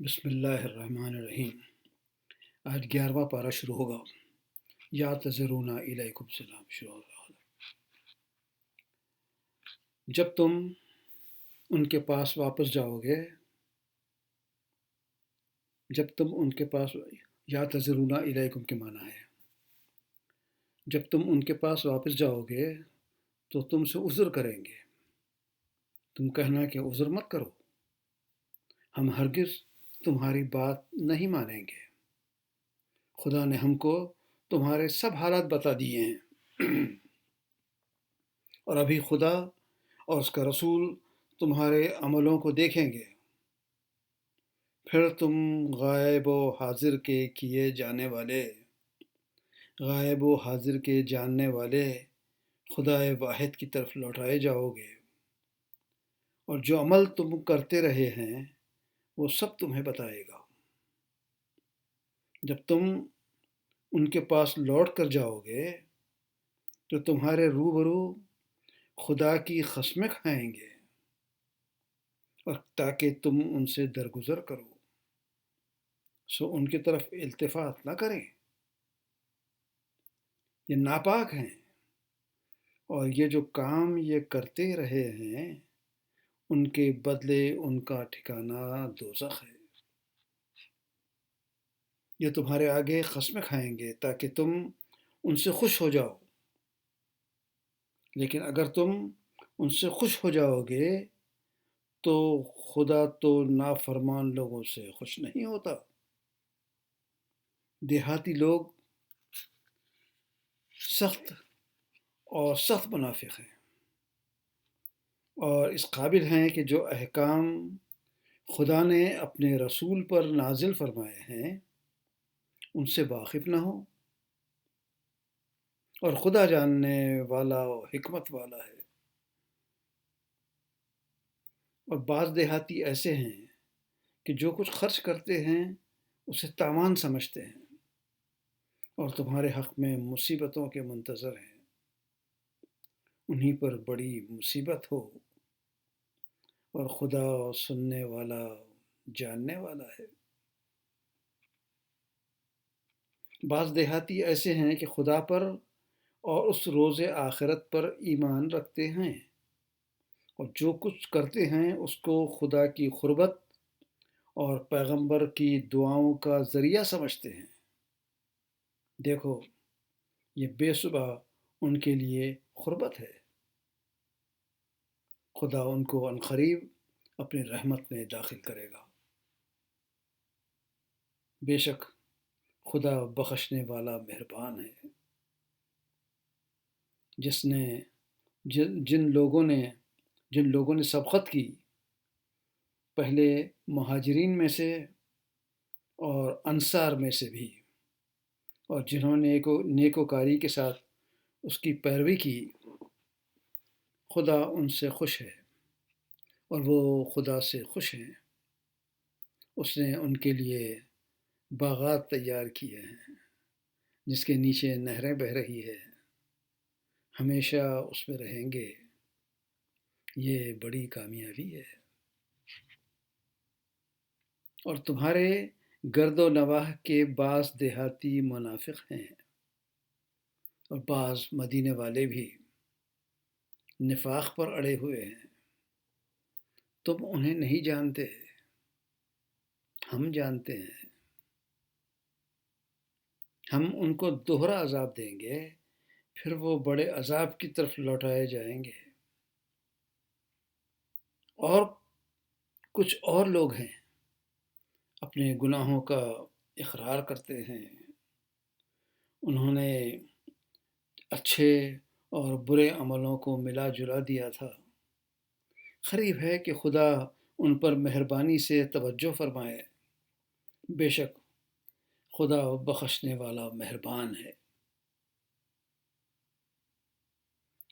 بسم اللہ الرحمن الرحیم۔ آج 11واں پارہ شروع ہوگا۔ یا تذرون الیکم السلام شروع ہوگا۔ جب تم ان کے پاس واپس جاؤ گے، جب تم ان کے پاس یا تذرون الیکم کے معنی ہے، جب تم ان کے پاس واپس جاؤ گے تو تم سے عذر کریں گے۔ تم کہنا کہ عذر مت کرو، ہم ہرگز تمہاری بات نہیں مانیں گے۔ خدا نے ہم کو تمہارے سب حالات بتا دیے ہیں، اور ابھی خدا اور اس کا رسول تمہارے عملوں کو دیکھیں گے۔ پھر تم غائب و حاضر کے کیے جانے والے، غائب و حاضر کے جاننے والے خدائے واحد کی طرف لوٹائے جاؤ گے، اور جو عمل تم کرتے رہے ہیں وہ سب تمہیں بتائے گا۔ جب تم ان کے پاس لوٹ کر جاؤ گے تو تمہارے روبرو خدا کی قسمیں کھائیں گے، اور تاکہ تم ان سے درگزر کرو، سو ان کی طرف التفات نہ کریں۔ یہ ناپاک ہیں، اور یہ جو کام یہ کرتے رہے ہیں ان کے بدلے ان کا ٹھکانہ دوزخ ہے۔ یہ تمہارے آگے قسمیں کھائیں گے تاکہ تم ان سے خوش ہو جاؤ، لیکن اگر تم ان سے خوش ہو جاؤ گے تو خدا تو نافرمان لوگوں سے خوش نہیں ہوتا۔ دیہاتی لوگ سخت منافق ہیں، اور اس قابل ہیں کہ جو احکام خدا نے اپنے رسول پر نازل فرمائے ہیں ان سے واقف نہ ہو، اور خدا جاننے والا و حکمت والا ہے۔ اور بعض دیہاتی ایسے ہیں کہ جو کچھ خرچ کرتے ہیں اسے تاوان سمجھتے ہیں، اور تمہارے حق میں مصیبتوں کے منتظر ہیں۔ انہی پر بڑی مصیبت ہو، اور خدا سننے والا جاننے والا ہے۔ بعض دیہاتی ایسے ہیں کہ خدا پر اور اس روز آخرت پر ایمان رکھتے ہیں، اور جو کچھ کرتے ہیں اس کو خدا کی قربت اور پیغمبر کی دعاؤں کا ذریعہ سمجھتے ہیں۔ دیکھو، یہ بے صبح ان کے لیے قربت ہے۔ خدا ان کو عنقریب اپنی رحمت میں داخل کرے گا۔ بے شک خدا بخشنے والا مہربان ہے۔ جن لوگوں نے سبقت کی، پہلے مہاجرین میں سے اور انصار میں سے بھی، اور جنہوں نے نیکوکاری کے ساتھ اس کی پیروی کی، خدا ان سے خوش ہے، اور وہ خدا سے خوش ہیں۔ اس نے ان کے لیے باغات تیار کیے ہیں جس کے نیچے نہریں بہہ رہی ہے، ہمیشہ اس میں رہیں گے۔ یہ بڑی کامیابی ہے۔ اور تمہارے گرد و نواح کے بعض دیہاتی منافق ہیں، اور بعض مدینے والے بھی نفاق پر اڑے ہوئے ہیں۔ تم انہیں نہیں جانتے، ہم جانتے ہیں۔ ہم ان کو دوہرا عذاب دیں گے، پھر وہ بڑے عذاب کی طرف لوٹائے جائیں گے۔ اور کچھ اور لوگ ہیں، اپنے گناہوں کا اقرار کرتے ہیں۔ انہوں نے اچھے اور برے عملوں کو ملا جلا دیا تھا۔ قریب ہے کہ خدا ان پر مہربانی سے توجہ فرمائے۔ بے شک خدا بخشنے والا مہربان ہے۔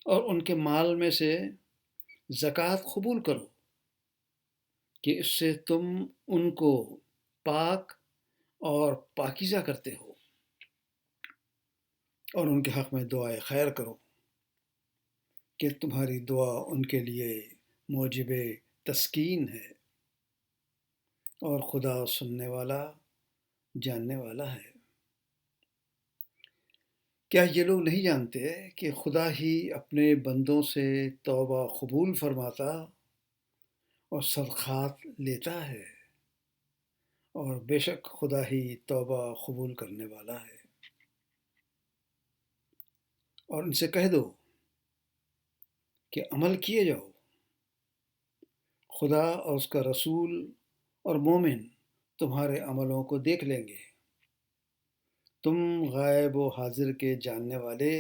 اور ان کے مال میں سے زکوٰۃ قبول کرو کہ اس سے تم ان کو پاک اور پاکیزہ کرتے ہو، اور ان کے حق میں دعائے خیر کرو کہ تمہاری دعا ان کے لیے موجب تسکین ہے۔ اور خدا سننے والا جاننے والا ہے۔ کیا یہ لوگ نہیں جانتے کہ خدا ہی اپنے بندوں سے توبہ قبول فرماتا اور صدقات لیتا ہے، اور بے شک خدا ہی توبہ قبول کرنے والا ہے۔ اور ان سے کہہ دو کہ عمل کیے جاؤ، خدا اور اس کا رسول اور مومن تمہارے عملوں کو دیکھ لیں گے۔ تم غائب و حاضر کے جاننے والے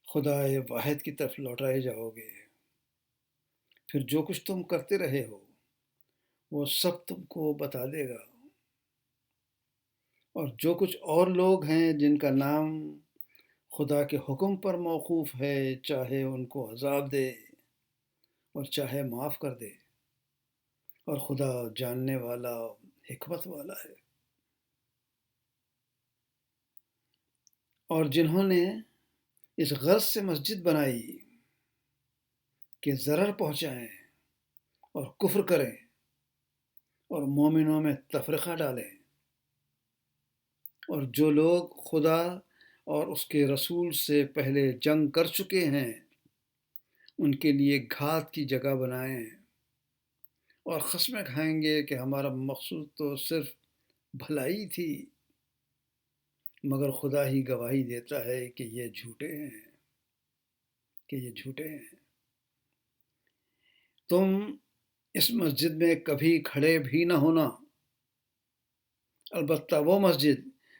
خدا واحد کی طرف لوٹائے جاؤ گے، پھر جو کچھ تم کرتے رہے ہو وہ سب تم کو بتا دے گا۔ اور جو کچھ اور لوگ ہیں جن کا نام خدا کے حکم پر موقوف ہے، چاہے ان کو عذاب دے اور چاہے معاف کر دے، اور خدا جاننے والا حکمت والا ہے۔ اور جنہوں نے اس غرض سے مسجد بنائی کہ ضرر پہنچائیں اور کفر کریں اور مومنوں میں تفرقہ ڈالیں، اور جو لوگ خدا اور اس کے رسول سے پہلے جنگ کر چکے ہیں ان کے لیے گھات کی جگہ بنائیں، اور قسمیں کھائیں گے کہ ہمارا مقصود تو صرف بھلائی تھی، مگر خدا ہی گواہی دیتا ہے کہ یہ جھوٹے ہیں، تم اس مسجد میں کبھی کھڑے بھی نہ ہونا، البتہ وہ مسجد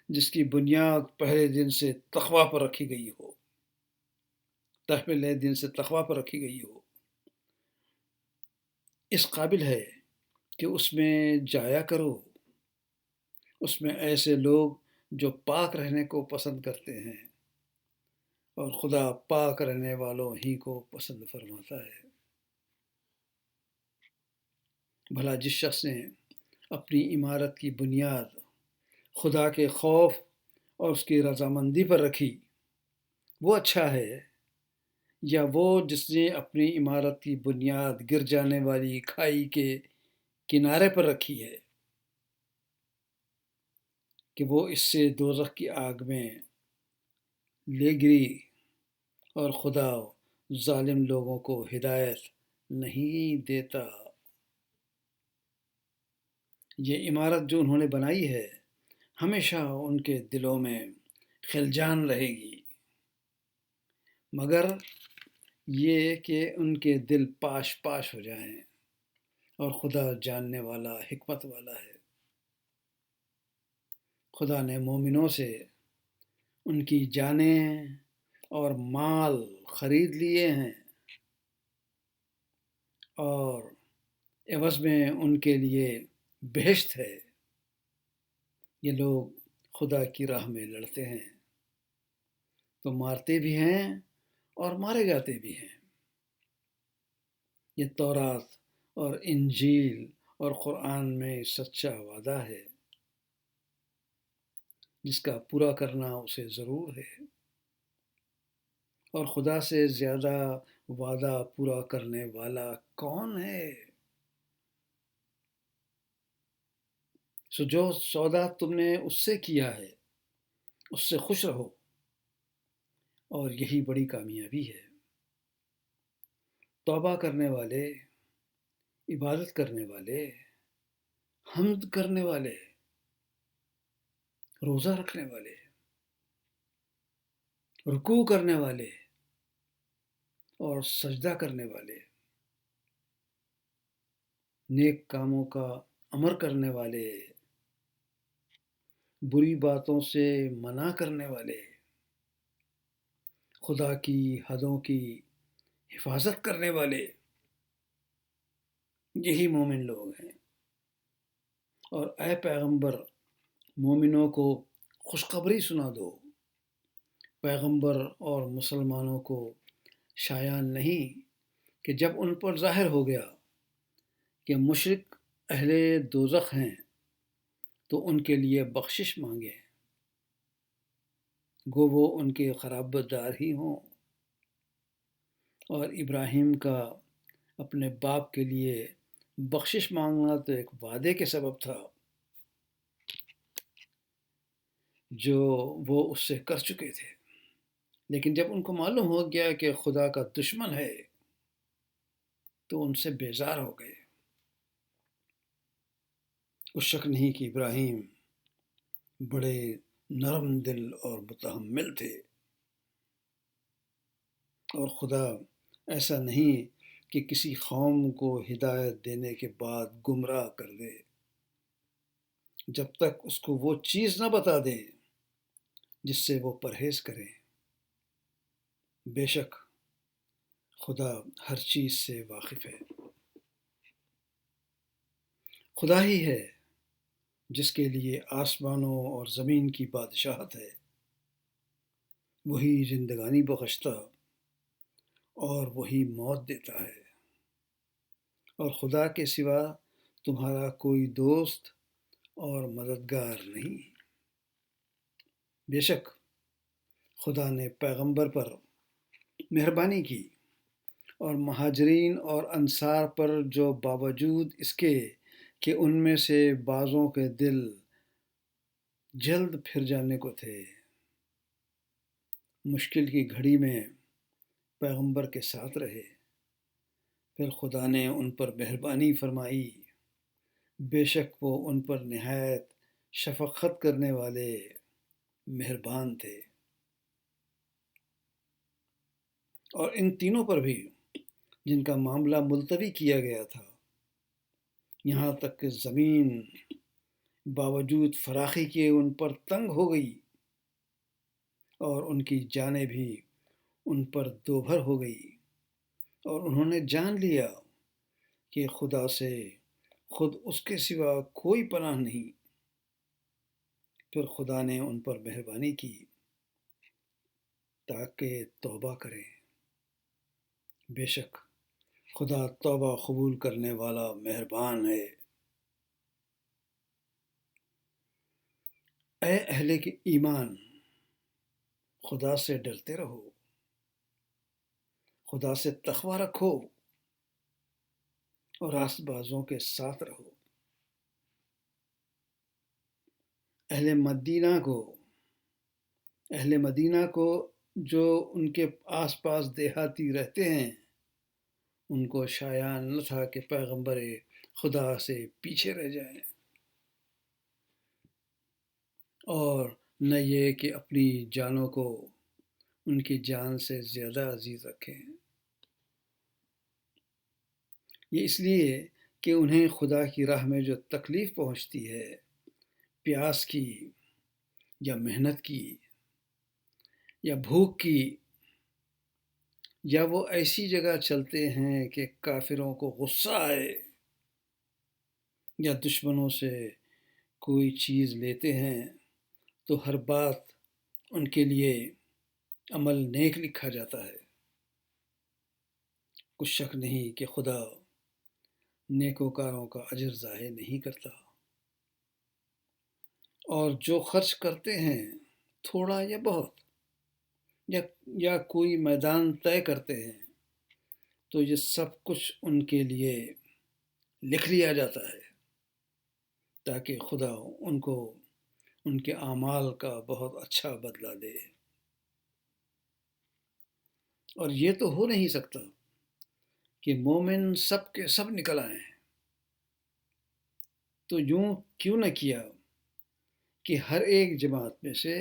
جس کی بنیاد پہلے دن سے تقوی پر رکھی گئی ہو، اس قابل ہے کہ اس میں جایا کرو، اس میں ایسے لوگ جو پاک رہنے کو پسند کرتے ہیں، اور خدا پاک رہنے والوں ہی کو پسند فرماتا ہے۔ بھلا جس شخص نے اپنی عمارت کی بنیاد خدا کے خوف اور اس کی رضامندی پر رکھی، وہ اچھا ہے، یا وہ جس نے اپنی عمارت کی بنیاد گر جانے والی کھائی کے کنارے پر رکھی ہے کہ وہ اس سے دوزخ کی آگ میں لے گری، اور خدا ظالم لوگوں کو ہدایت نہیں دیتا۔ یہ عمارت جو انہوں نے بنائی ہے ہمیشہ ان کے دلوں میں خلجان رہے گی، مگر یہ کہ ان کے دل پاش پاش ہو جائیں، اور خدا جاننے والا حکمت والا ہے۔ خدا نے مومنوں سے ان کی جانیں اور مال خرید لیے ہیں، اور عوض میں ان کے لیے بہشت ہے۔ یہ لوگ خدا کی راہ میں لڑتے ہیں تو مارتے بھی ہیں اور مارے جاتے بھی ہیں۔ یہ تورات اور انجیل اور قرآن میں سچا وعدہ ہے جس کا پورا کرنا اسے ضرور ہے، اور خدا سے زیادہ وعدہ پورا کرنے والا کون ہے؟ سو جو سودا تم نے اس سے کیا ہے اس سے خوش رہو، اور یہی بڑی کامیابی ہے۔ توبہ کرنے والے، عبادت کرنے والے، حمد کرنے والے، روزہ رکھنے والے، رکوع کرنے والے اور سجدہ کرنے والے، نیک کاموں کا امر کرنے والے، بری باتوں سے منع کرنے والے، خدا کی حدوں کی حفاظت کرنے والے، یہی مومن لوگ ہیں۔ اور اے پیغمبر، مومنوں کو خوشخبری سنا دو۔ پیغمبر اور مسلمانوں کو شایع نہیں کہ جب ان پر ظاہر ہو گیا کہ مشرک اہل دوزخ ہیں تو ان کے لیے بخشش مانگے، گو وہ ان کے قرابت دار ہی ہوں، اور ابراہیم کا اپنے باپ کے لیے بخشش مانگنا تو ایک وعدے کے سبب تھا جو وہ اس سے کر چکے تھے، لیکن جب ان کو معلوم ہو گیا کہ خدا کا دشمن ہے تو ان سے بیزار ہو گئے۔ کچھ شک نہیں کہ ابراہیم بڑے نرم دل اور متحمل تھے، اور خدا ایسا نہیں کہ کسی قوم کو ہدایت دینے کے بعد گمراہ کر دے جب تک اس کو وہ چیز نہ بتا دے جس سے وہ پرہیز کرے۔ بے شک خدا ہر چیز سے واقف ہے۔ خدا ہی ہے جس کے لیے آسمانوں اور زمین کی بادشاہت ہے، وہی زندگانی بخشتا اور وہی موت دیتا ہے، اور خدا کے سوا تمہارا کوئی دوست اور مددگار نہیں۔ بے شک خدا نے پیغمبر پر مہربانی کی، اور مہاجرین اور انصار پر جو باوجود اس کے کہ ان میں سے بعضوں کے دل جلد پھر جانے کو تھے، مشکل کی گھڑی میں پیغمبر کے ساتھ رہے، پھر خدا نے ان پر مہربانی فرمائی۔ بے شک وہ ان پر نہایت شفقت کرنے والے مہربان تھے۔ اور ان تینوں پر بھی جن کا معاملہ ملتوی کیا گیا تھا، یہاں تک کہ زمین باوجود فراخی کے ان پر تنگ ہو گئی، اور ان کی جانیں بھی ان پر دوبھر ہو گئی، اور انہوں نے جان لیا کہ خدا سے خود اس کے سوا کوئی پناہ نہیں، پھر خدا نے ان پر مہربانی کی تاکہ توبہ کریں۔ بے شک خدا توبہ قبول کرنے والا مہربان ہے۔ اے اہل کے ایمان، خدا سے ڈرتے رہو، خدا سے تقوی رکھو اور راست بازوں کے ساتھ رہو۔ اہل مدینہ کو جو ان کے آس پاس دیہاتی رہتے ہیں، ان کو شایع نہ تھا کہ پیغمبر خدا سے پیچھے رہ جائیں، اور نہ یہ کہ اپنی جانوں کو ان کی جان سے زیادہ عزیز رکھیں۔ یہ اس لیے کہ انہیں خدا کی راہ میں جو تکلیف پہنچتی ہے، پیاس کی یا محنت کی یا بھوک کی، یا وہ ایسی جگہ چلتے ہیں کہ کافروں کو غصہ آئے، یا دشمنوں سے کوئی چیز لیتے ہیں تو ہر بات ان کے لیے عمل نیک لکھا جاتا ہے۔ کچھ شک نہیں کہ خدا نیکوکاروں کا اجر ضائع نہیں کرتا، اور جو خرچ کرتے ہیں تھوڑا یا بہت، یا کوئی میدان طے کرتے ہیں، تو یہ سب کچھ ان کے لیے لکھ لیا جاتا ہے تاکہ خدا ان کو ان کے اعمال کا بہت اچھا بدلہ دے۔ اور یہ تو ہو نہیں سکتا کہ مومن سب کے سب نکل آئیں، تو یوں کیوں نہ کیا کہ ہر ایک جماعت میں سے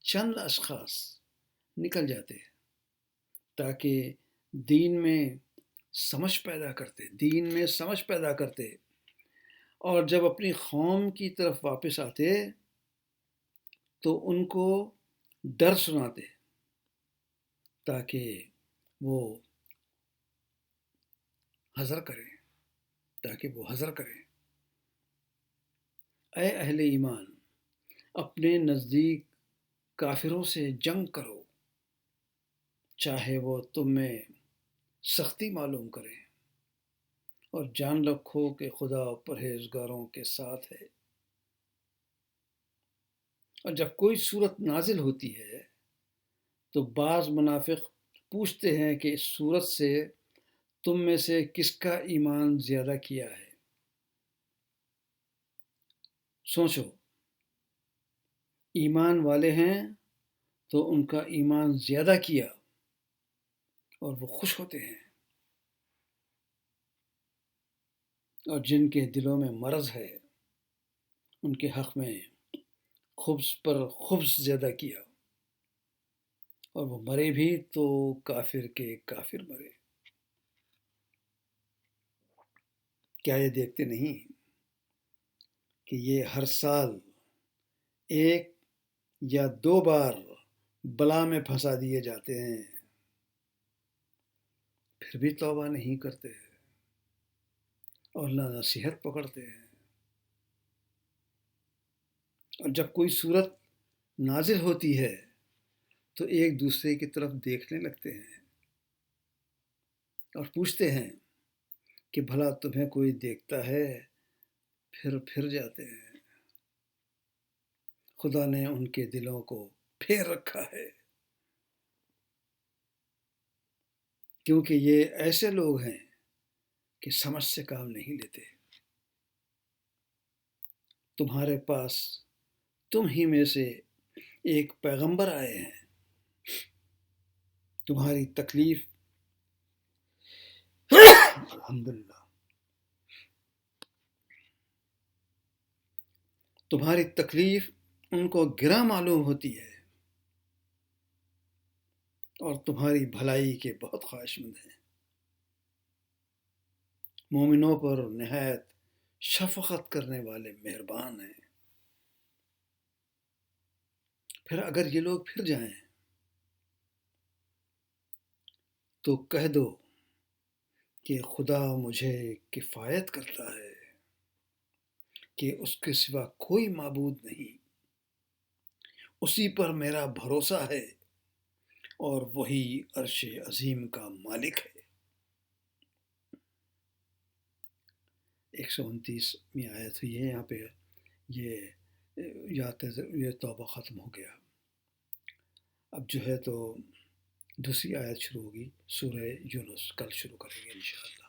چند اشخاص نکل جاتے تاکہ دین میں سمجھ پیدا کرتے، اور جب اپنی قوم کی طرف واپس آتے تو ان کو ڈر سناتے تاکہ وہ حذر کریں۔ اے اہل ایمان، اپنے نزدیک کافروں سے جنگ کرو، چاہے وہ تم میں سختی معلوم کریں، اور جان رکھو کہ خدا پرہیزگاروں کے ساتھ ہے۔ اور جب کوئی صورت نازل ہوتی ہے تو بعض منافق پوچھتے ہیں کہ اس صورت سے تم میں سے کس کا ایمان زیادہ کیا ہے؟ سوچو، ایمان والے ہیں تو ان کا ایمان زیادہ کیا اور وہ خوش ہوتے ہیں، اور جن کے دلوں میں مرض ہے ان کے حق میں خبز پر خبز زیادہ کیا، اور وہ مرے بھی تو کافر کے کافر مرے۔ کیا یہ دیکھتے نہیں کہ یہ ہر سال ایک یا دو بار بلا میں پھنسا دیے جاتے ہیں، پھر بھی توبہ نہیں کرتے اور نہ نصیحت پکڑتے ہیں، اور جب کوئی صورت نازل ہوتی ہے تو ایک دوسرے کی طرف دیکھنے لگتے ہیں اور پوچھتے ہیں کہ بھلا تمہیں کوئی دیکھتا ہے؟ پھر جاتے ہیں۔ خدا نے ان کے دلوں کو پھیر رکھا ہے، کیونکہ یہ ایسے لوگ ہیں کہ سمجھ سے کام نہیں لیتے۔ تمہارے پاس تم ہی میں سے ایک پیغمبر آئے ہیں، تمہاری تکلیف الحمدللہ تمہاری تکلیف ان کو گراں معلوم ہوتی ہے اور تمہاری بھلائی کے بہت خواہش مند ہیں، مومنوں پر نہایت شفقت کرنے والے مہربان ہیں۔ پھر اگر یہ لوگ پھر جائیں تو کہہ دو کہ خدا مجھے کفایت کرتا ہے کہ اس کے سوا کوئی معبود نہیں، اسی پر میرا بھروسہ ہے اور وہی عرش عظیم کا مالک ہے۔ 129ویں آیت ہوئی ہے یہاں پہ، یہ توبہ ختم ہو گیا۔ اب جو ہے تو دوسری آیت شروع ہوگی، سورہ یونس، کل شروع کریں گے انشاءاللہ۔